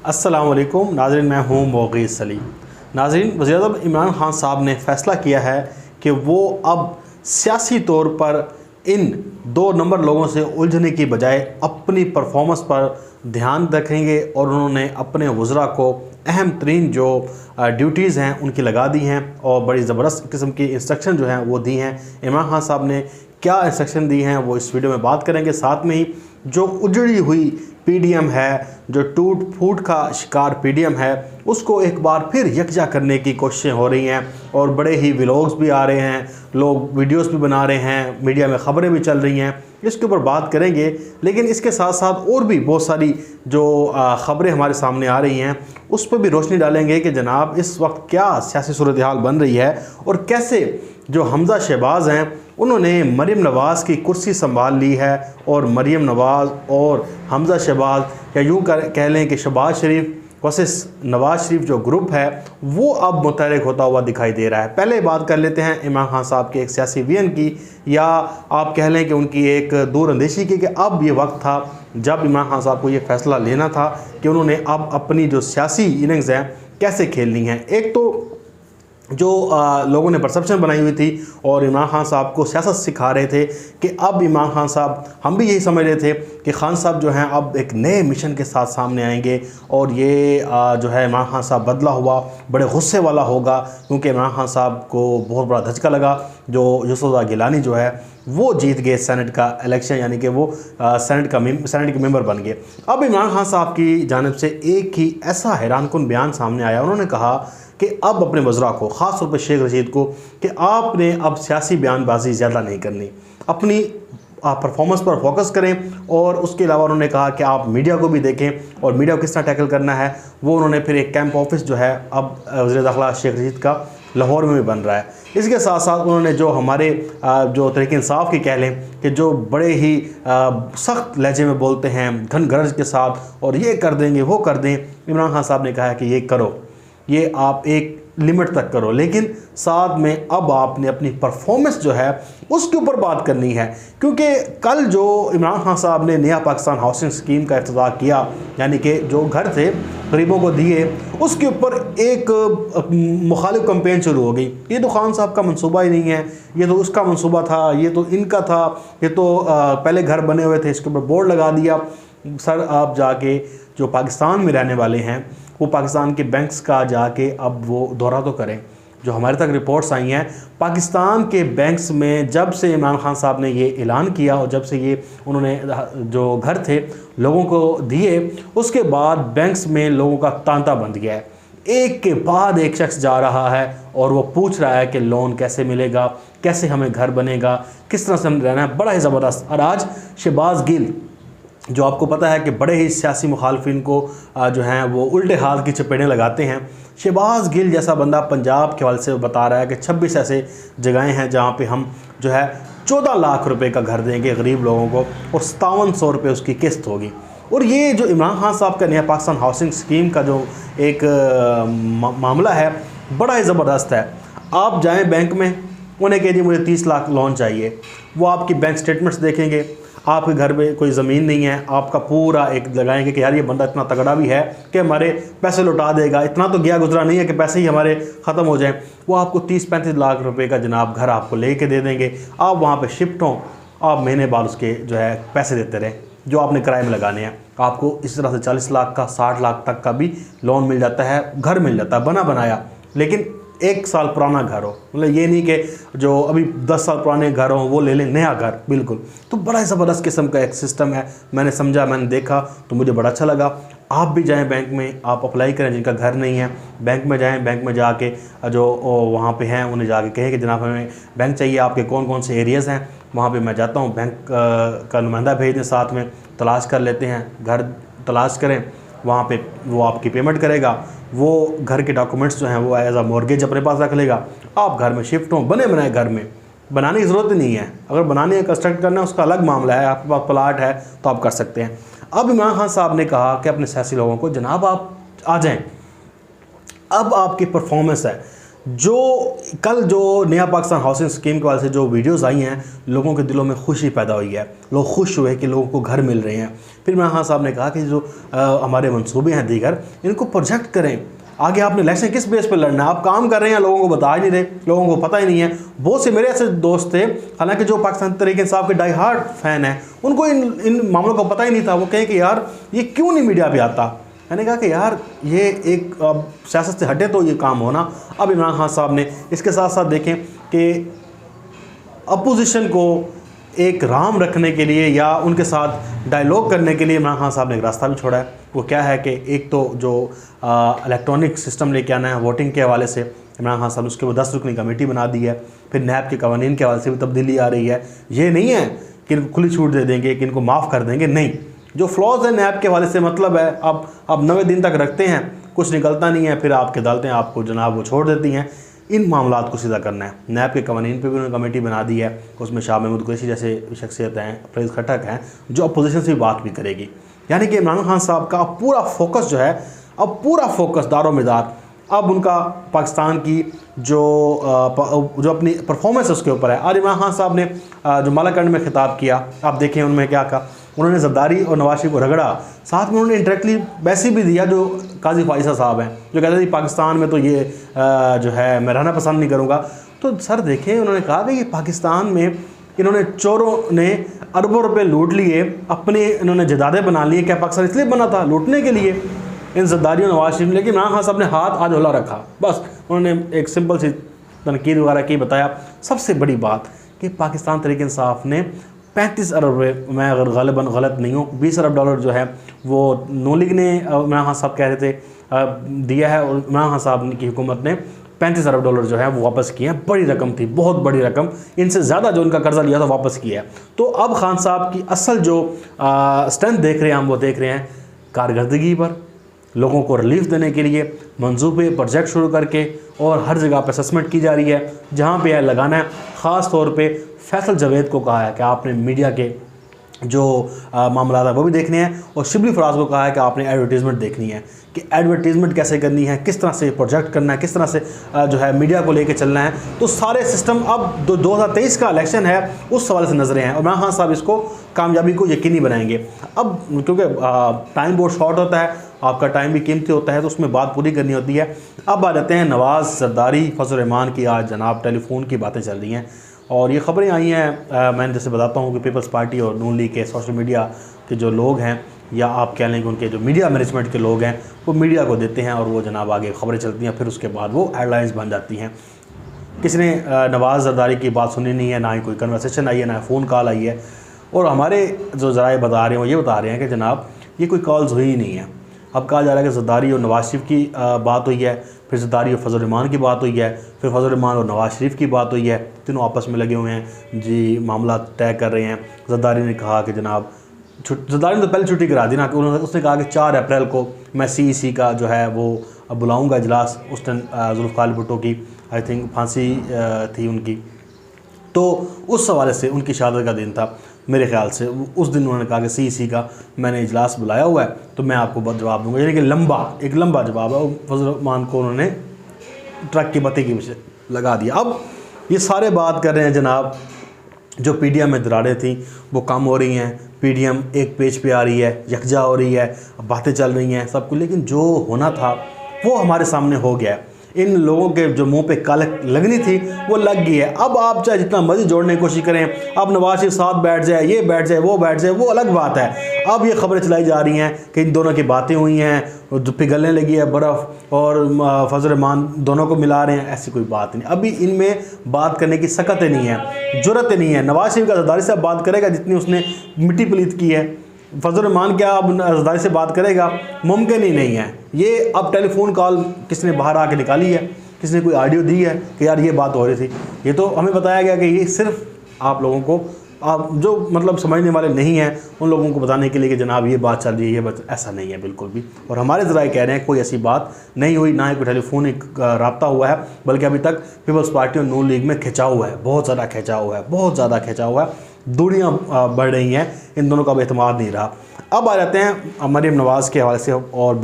अस्सलाम वालेकुम नाज़रीन, मैं हूँ मोग़ीज़ सलीम। नाज़रीन, वज़ीर-ए-आज़म इमरान खान साहब ने फ़ैसला किया है कि वो अब सियासी तौर पर इन 2 नंबर लोगों से उलझने की बजाय अपनी परफॉर्मेंस पर ध्यान रखेंगे और उन्होंने अपने वज़रा को अहम तरीन जो ड्यूटीज़ हैं उनकी लगा दी हैं और बड़ी ज़बरदस्त किस्म की इंस्ट्रक्शन जो हैं वो दी हैं। इमरान खान साहब ने क्या इंस्ट्रक्शन दी हैं वो इस वीडियो में बात करेंगे। साथ में ही जो उजड़ी हुई पीडीएम है, जो टूट फूट का शिकार पीडीएम है, उसको एक बार फिर यकजा करने की कोशिशें हो रही हैं और बड़े ही व्लॉग्स भी आ रहे हैं, लोग वीडियोस भी बना रहे हैं, मीडिया में ख़बरें भी चल रही हैं। इसके ऊपर बात करेंगे, लेकिन इसके साथ साथ और भी बहुत सारी जो ख़बरें हमारे सामने आ रही हैं उस पर भी रोशनी डालेंगे कि जनाब इस वक्त क्या सियासी सूरत हाल बन रही है और कैसे जो हमज़ा शहबाज हैं उन्होंने मरीम नवाज़ की कुर्सी संभाल ली है और मरीम नवाज़ और हमज़ा शहबाज या यूँ कह लें कि शहबाज शरीफ वर्सेस नवाज़ शरीफ जो ग्रुप है वो अब मुतहरिक होता हुआ दिखाई दे रहा है। पहले बात कर लेते हैं इमरान खान साहब के एक सियासी विजन की, या आप कह लें कि उनकी एक दूरअंदेशी की, कि अब ये वक्त था जब इमरान खान साहब को ये फ़ैसला लेना था कि उन्होंने अब अपनी जो सियासी इनिंग्स हैं कैसे खेलनी है। एक तो जो लोगों ने परसेप्शन बनाई हुई थी और इमरान खान साहब को सियासत सिखा रहे थे कि अब इमरान खान साहब, हम भी यही समझ रहे थे कि खान साहब जो हैं अब एक नए मिशन के साथ सामने आएंगे और ये जो है इमरान खान साहब बदला हुआ बड़े गुस्से वाला होगा, क्योंकि इमरान खान साहब को बहुत बड़ा धचका लगा जो यूसुफ गिलानी जो है वो जीत गए सेनेट का इलेक्शन, यानी कि वो सेनेट के मेंबर बन गए। अब इमरान खान साहब की जानिब से एक ही ऐसा हैरानकुन बयान सामने आया, उन्होंने कहा कि अब अपने वज़रा को, ख़ास तौर पर शेख रशीद को, कि आपने अब सियासी बयानबाजी ज़्यादा नहीं करनी, अपनी परफॉर्मेंस पर फोकस करें। और उसके अलावा उन्होंने कहा कि आप मीडिया को भी देखें और मीडिया को किस तरह टैकल करना है। वो उन्होंने फिर एक कैंप ऑफिस जो है अब वज़ीर दाखिला शेख रशीद का लाहौर में भी बन रहा है। इसके साथ साथ उन्होंने जो हमारे जो तहरीक इंसाफ की कह लें कि जो बड़े ही सख्त लहजे में बोलते हैं घन गरज के साथ और ये कर देंगे वो कर दें, इमरान खान साहब ने कहा है कि ये करो, ये आप एक लिमिट तक करो, लेकिन साथ में अब आपने अपनी परफॉर्मेंस जो है उसके ऊपर बात करनी है। क्योंकि कल जो इमरान खान साहब ने नया पाकिस्तान हाउसिंग स्कीम का इफ्तिताह किया, यानी कि जो घर थे गरीबों को दिए, उसके ऊपर एक मुखालिफ कैंपेन शुरू हो गई। ये तो खान साहब का मंसूबा ही नहीं है, ये तो उसका मंसूबा था, ये तो इनका था, ये तो पहले घर बने हुए थे, इसके ऊपर बोर्ड लगा दिया। सर, आप जाके जो पाकिस्तान में रहने वाले हैं वो पाकिस्तान के बैंक्स का जाके अब वो दौरा तो करें। जो हमारे तक रिपोर्ट्स आई हैं, पाकिस्तान के बैंक्स में जब से इमरान खान साहब ने ये ऐलान किया और जब से ये उन्होंने जो घर थे लोगों को दिए, उसके बाद बैंक्स में लोगों का तांता बंध गया है। एक के बाद एक शख्स जा रहा है और वो पूछ रहा है कि लोन कैसे मिलेगा, कैसे हमें घर बनेगा, किस तरह से हमें रहना है। बड़ा ही ज़बरदस्त। और आज शहबाज गिल, जो आपको पता है कि बड़े ही सियासी मुखालफिन को जो हैं वो उल्टे हाथ की चपेटें लगाते हैं, शहबाज गिल जैसा बंदा पंजाब के हवाले से बता रहा है कि 26 ऐसे जगहें हैं जहाँ पे हम जो है 14 लाख रुपए का घर देंगे गरीब लोगों को और 5700 रुपये उसकी किस्त होगी। और ये जो इमरान खान साहब का नया पाकिस्तान हाउसिंग स्कीम का जो एक मामला है बड़ा ही ज़बरदस्त है। आप जाएँ बैंक में, उन्हें कह दिए मुझे 30 लाख लोन चाहिए, वो आपकी बैंक स्टेटमेंट्स देखेंगे, आपके घर में कोई ज़मीन नहीं है, आपका पूरा एक लगाएंगे कि यार ये बंदा इतना तगड़ा भी है कि हमारे पैसे लौटा देगा, इतना तो गया गुजरा नहीं है कि पैसे ही हमारे ख़त्म हो जाएं। वो आपको 30-35 लाख रुपए का जनाब घर आपको लेके दे देंगे, आप वहाँ पे शिफ्ट हों, आप महीने बाद उसके जो है पैसे देते रहें जो आपने किराए में लगाने हैं। आपको इस तरह से 40 लाख का 60 लाख तक का भी लोन मिल जाता है, घर मिल जाता है बना बनाया, लेकिन 1 साल पुराना घर हो। मतलब ये नहीं कि जो अभी 10 साल पुराने घर हों वो ले लें नया घर, बिल्कुल। तो बड़ा ही ज़बरदस्त किस्म का एक सिस्टम है। मैंने समझा, मैंने देखा तो मुझे बड़ा अच्छा लगा। आप भी जाएं बैंक में, आप अप्लाई करें जिनका घर नहीं है, बैंक में जाएं, बैंक में जाके जो वहाँ पे हैं उन्हें जाके कहें कि जनाब हमें बैंक चाहिए, आपके कौन कौन से एरियाज़ हैं, वहाँ पे मैं जाता हूँ, बैंक का नुमाइंदा भेज दें, साथ में तलाश कर लेते हैं, घर तलाश करें, वहाँ पे वो आपकी पेमेंट करेगा, वो घर के डॉक्यूमेंट्स जो हैं वो एज अ मॉर्गेज अपने पास रख लेगा, आप घर में शिफ्ट हों। बने बनाए घर में, बनाने की ज़रूरत नहीं है, अगर बनाने या कंस्ट्रक्ट करना है उसका अलग मामला है, आपके पास प्लाट है तो आप कर सकते हैं। अब इमरान खान साहब ने कहा कि अपने सियासी लोगों को जनाब आप आ जाएं, अब आपकी परफॉर्मेंस है। जो कल जो नया पाकिस्तान हाउसिंग स्कीम के वाले से जो वीडियोस आई हैं, लोगों के दिलों में खुशी पैदा हुई है, लोग खुश हुए कि लोगों को घर मिल रहे हैं। फिर इमरान खान साहब ने कहा कि जो हमारे मंसूबे हैं दीगर, इनको प्रोजेक्ट करें, आगे आपने इलेक्शन किस बेस पर लड़ना है, आप काम कर रहे हैं, लोगों को बता ही नहीं रहे, लोगों को पता ही नहीं है। बहुत से मेरे ऐसे दोस्त थे, हालांकि जो पाकिस्तान तहरीक इंसाफ के डाई हार्ड फैन हैं, उनको इन मामलों का पता ही नहीं था। वो कहें कि यार ये क्यों नहीं मीडिया पे आता। मैंने कहा कि यार ये एक सियासत से हटे तो ये काम होना। अब इमरान खान साहब ने इसके साथ साथ देखें कि अपोजिशन को एक राम रखने के लिए या उनके साथ डायलॉग करने के लिए इमरान खान साहब ने एक रास्ता भी छोड़ा है। वो क्या है कि एक तो जो इलेक्ट्रॉनिक सिस्टम लेके आना है वोटिंग के हवाले से, इमरान खान साहब ने उसके वो 10 रुकनी कमेटी बना दी है। फिर नैब के कवानीन के हवाले से भी तब्दीली आ रही है। ये नहीं है कि इनको खुली छूट दे देंगे, कि इनको माफ़ कर देंगे, नहीं। जो फ्लॉज है नैब के हवाले से, मतलब है अब 90 दिन तक रखते हैं, कुछ निकलता नहीं है, फिर आपके अदालतें आपको जनाब वो छोड़ देती हैं। इन मामलात को सीधा करना है। नैब के कवानीन पे भी उन्होंने कमेटी बना दी है, उसमें शाह महमूद कुरैशी जैसे शख्सियत हैं, फरीद खटक हैं, जो अपोजिशन से भी बात भी करेगी। यानी कि इमरान खान साहब का पूरा फोकस जो है, अब पूरा फोकस दारोमदार अब उनका पाकिस्तान की जो अपनी परफॉर्मेंस है उसके ऊपर है। आज इमरान खान साहब ने जो मालाकंड में खिताब किया, आप देखें उनमें क्या कहा। उन्होंने ज़रदारी और नवाज शरीफ को रगड़ा, साथ में उन्होंने इंटरेक्टली वैसे भी दिया जो काजी फाइसा साहब हैं, जो कहते थे पाकिस्तान में तो ये जो है मैं रहना पसंद नहीं करूँगा। तो सर देखें, उन्होंने कहा कि पाकिस्तान में इन्होंने चोरों ने अरबों रुपए लूट लिए, अपने इन्होंने जदादे बना लिए। क्या पाकिस्तान इसलिए बना था? लूटने के लिए इन ज़रदारियों नवाज शरीफ। लेकिन इमरान खान साहब ने हाथ आज होला रखा, बस उन्होंने एक सिंपल सी तनकीद वगैरह की, बताया। सबसे बड़ी बात कि पाकिस्तान तहरीक इंसाफ ने 35 अरब रुपये, मैं अगर गलत नहीं हूँ, 20 अरब डॉलर जो है वो नून लीग ने, इमरान खान साहब कह रहे थे, दिया है, और इमरान खान साहब की हुकूमत ने 35 अरब डॉलर जो है वो वापस किए हैं। बड़ी रकम थी, बहुत बड़ी रकम, इनसे ज़्यादा जो उनका कर्जा लिया था वापस किया है। तो अब खान साहब की असल जो स्ट्रेंथ देख रहे हैं हम, वो देख रहे हैं कारकर्दगी पर, लोगों को रिलीफ देने के लिए मंसूबे प्रोजेक्ट शुरू करके, और हर जगह पर असेसमेंट की जा रही है जहाँ पे लगाना है। ख़ास तौर पे फैसल जावेद को कहा है कि आपने मीडिया के जो मामला है वो भी देखने हैं, और शिबली फराज को कहा है कि आपने एडवर्टीज़मेंट देखनी है, कि एडवर्टीज़मेंट कैसे करनी है, किस तरह से प्रोजेक्ट करना है, किस तरह से जो है मीडिया को लेके चलना है। तो सारे सिस्टम अब 2023 का इलेक्शन है उस सवाल से नजरें हैं, और इमरान खान साहब इसको कामयाबी को यकीनी बनाएंगे। अब क्योंकि टाइम बहुत शॉर्ट होता है, आपका टाइम भी कीमती होता है, तो उसमें बात पूरी करनी होती है। अब आ जाते हैं नवाज़, जरदारी, फजल रहमान की आज जनाब टेलीफोन की बातें चल रही हैं, और ये ख़बरें आई हैं। मैंने जैसे बताता हूँ कि पीपल्स पार्टी और नून लीग के सोशल मीडिया के जो लोग हैं, या आप कह लें कि उनके जो मीडिया मैनेजमेंट के लोग हैं, वो मीडिया को देते हैं, और वो जनाब आगे ख़बरें चलती हैं, फिर उसके बाद वो हेडलाइंस बन जाती हैं। किसी ने नवाज़ जरदारी की बात सुनी नहीं है, ना ही कोई कन्वर्सेशन आई है, ना फ़ोन कॉल आई है, और हमारे जो ज़राए बता रहे हैं वो ये बता रहे हैं कि जनाब ये कोई कॉल्स हुई ही नहीं है। अब कहा जा रहा है कि जरदारी और नवाज शरीफ की बात हुई है, फिर जरदारी और फजल रहमान की बात हुई है, फिर फजल रहमान और नवाज शरीफ की बात हुई है, तीनों आपस में लगे हुए हैं जी, मामला तय कर रहे हैं। जरदारी ने कहा कि जनाब जरदारी ने तो पहले छुट्टी करा दी ना, उसने कहा कि 4 अप्रैल को मैं CEC का जो है वो बुलाऊँगा इजलास। उस टाइम जुल्फ़िकार भुट्टो की आई थिंक फांसी थी उनकी, तो उस हवाले से उनकी शहादत का दिन था मेरे ख्याल से। उस दिन उन्होंने कहा कि CEC का मैंने इजलास बुलाया हुआ है, तो मैं आपको जवाब दूंगा, यानी कि एक लंबा जवाब है। फजल रहमान को उन्होंने ट्रक की बत्ती की वजह लगा दिया। अब ये सारे बात कर रहे हैं जनाब, जो PDM में दरारें थी वो कम हो रही हैं, PDM एक पेज पे आ रही है, यकजा हो रही है, बातें चल रही हैं सब कुछ, लेकिन जो होना था वो हमारे सामने हो गया है। इन लोगों के जो मुंह पे कालक लगनी थी वो लग गई है। अब आप चाहे जितना मर्जी जोड़ने की कोशिश करें, अब नवाज शरीफ साथ बैठ जाए, ये बैठ जाए, वो बैठ जाए, वो अलग बात है। अब ये खबरें चलाई जा रही हैं कि इन दोनों की बातें हुई हैं, जो पिघलने लगी है बर्फ़, और फजल रहमान दोनों को मिला रहे हैं, ऐसी कोई बात नहीं। अभी इनमें बात करने की सकतें नहीं है, जुर्रत नहीं है। नवाज शरीफ का जरदारी से बात करेगा जितनी उसने मिट्टी पलीत की है, फजल रहमान क्या अब जरदारी से बात करेगा? मुमकिन ही नहीं है। ये अब टेलीफोन कॉल किसने बाहर आके निकाली है, किसने कोई ऑडियो दी है कि यार ये बात हो रही थी? ये तो हमें बताया गया कि ये सिर्फ आप लोगों को, आप जो मतलब समझने वाले नहीं हैं उन लोगों को बताने के लिए कि जनाब ये बात चल रही है, ये बात ऐसा नहीं है बिल्कुल भी। और हमारे ज़राए कह रहे हैं कोई ऐसी बात नहीं हुई, ना ही कोई टेलीफोनिक रब्ता हुआ है, बल्कि अभी तक पीपल्स पार्टी और नून लीग में खिंचाव हुआ है, बहुत ज़्यादा खिंचाव हुआ है, बहुत ज़्यादा खिंचाव हुआ है। दूरियां बढ़ रही हैं, इन दोनों का अब एतमाद नहीं रहा। अब आ जाते हैं मरीम नवाज़ के हवाले से और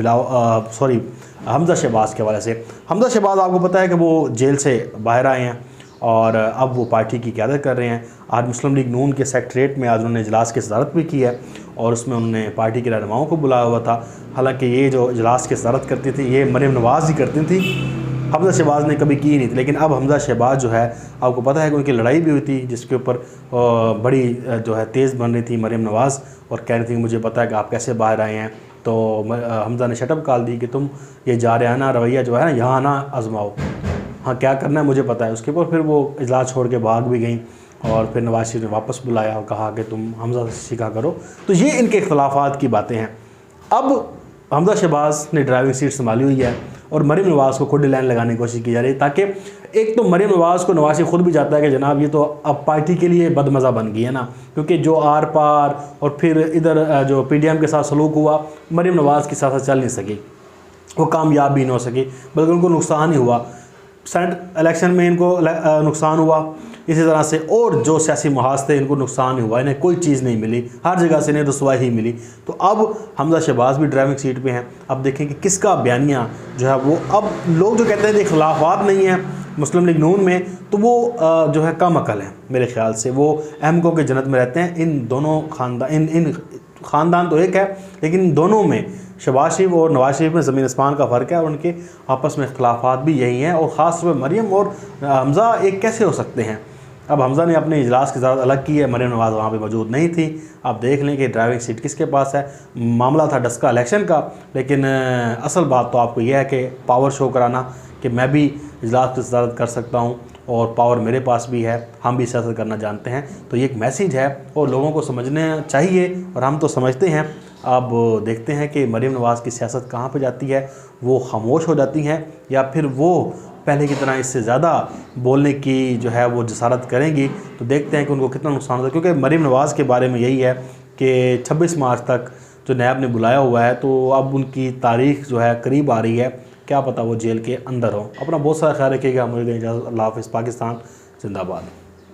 हमज़ा शहबाज के हवाले से। हमज़ा शहबाज आपको पता है कि वो जेल से बाहर आए हैं और अब वो पार्टी की क़यादत कर रहे हैं। आज मुस्लिम लीग नून के सेक्रेटरीट में आज उन्होंने इजलास की सदारत भी की है और उसमें उन्होंने पार्टी के रहनुमाओं को बुलाया हुआ था। हालांकि ये जो इजलास की सदारत करती थी ये मरीम नवाज़ ही करती थी, हमज़ा शहबाज ने कभी की नहीं थी। लेकिन अब हमज़ा शहबाज जो है, आपको पता है कि उनकी लड़ाई भी हुई थी जिसके ऊपर बड़ी जो है तेज़ बन रही थी मरीम नवाज़ और कह रही थी मुझे पता है कि आप कैसे बाहर आए हैं। तो हमज़ा ने शटअप कॉल दी कि तुम ये जारियाना रवैया जो है ना यहाँ ना आजमाओ, हाँ क्या करना है मुझे पता है। उसके ऊपर फिर वो इजलास छोड़ के भाग भी गई और फिर नवाज शरीफ ने वापस बुलाया और कहा कि तुम हमज़ा से सीखा करो। तो ये इनके इख्तलाफात की बातें हैं। अब हमज़ा शहबाज ने ड्राइविंग सीट संभाली हुई है और मरीम नवाज़ को खुद लाइन लगाने की कोशिश की जा रही है, ताकि एक तो मरीम नवाज़ को नवाज शरीफ खुद भी जाता है कि जनाब ये तो अब पार्टी के लिए बदमज़ा बन गई है ना, क्योंकि जो आर पार और फिर इधर जो PDM के साथ सलूक हुआ, मरीम नवाज़ की साथ चल नहीं सकी, वो कामयाब भी नहीं हो सकी, बल्कि उनको नुकसान ही हुआ। सेनेट इलेक्शन में इनको नुकसान हुआ, इसी तरह से और जो सियासी महाज थे इनको नुकसान ही हुआ, इन्हें कोई चीज़ नहीं मिली, हर जगह से इन्हें रसवाई ही मिली। तो अब हमज़ा शहबाज भी ड्राइविंग सीट पे हैं। अब देखें कि किसका बयानिया जो है वो, अब लोग जो कहते हैं कि खिलाफात नहीं है मुस्लिम लीग नून में, तो वो जो है कम अकल है मेरे ख्याल से, वो अहमकों के जन्नत में रहते हैं। इन दोनों ख़ानदान तो एक है, लेकिन इन दोनों में शहबाज शरीफ और नवाज शरीफ में ज़मीन आसमान का फ़र्क है और उनके आपस में इख्तलाफात भी यही हैं। और ख़ास तौर पर मरीम और हमज़ा एक कैसे हो सकते हैं। अब हमज़ा ने अपने इजलास की ज़रूरत अलग की है, मरीम नवाज़ वहाँ पे मौजूद नहीं थी। आप देख लें कि ड्राइविंग सीट किसके पास है। मामला था डस्का इलेक्शन का, लेकिन असल बात तो आपको यह है कि पावर शो कराना कि मैं भी इजलास की सदारत कर सकता हूँ और पावर मेरे पास भी है, हम भी सियासत करना जानते हैं। तो ये एक मैसेज है और लोगों को समझना चाहिए और हम तो समझते हैं। अब देखते हैं कि मरीम नवाज़ की सियासत कहाँ पे जाती है, वो खामोश हो जाती हैं या फिर वो पहले की तरह इससे ज़्यादा बोलने की जो है वो जसारत करेंगी। तो देखते हैं कि उनको कितना नुकसान होता है, क्योंकि मरीम नवाज़ के बारे में यही है कि 26 मार्च तक जो नैब ने बुलाया हुआ है, तो अब उनकी तारीख़ जो है करीब आ रही है, क्या पता वो जेल के अंदर हो। अपना बहुत सारा ख्याल रखिएगा। मुझे इजाज़त, अल्लाह हाफ़िज़। पाकिस्तान जिंदाबाद।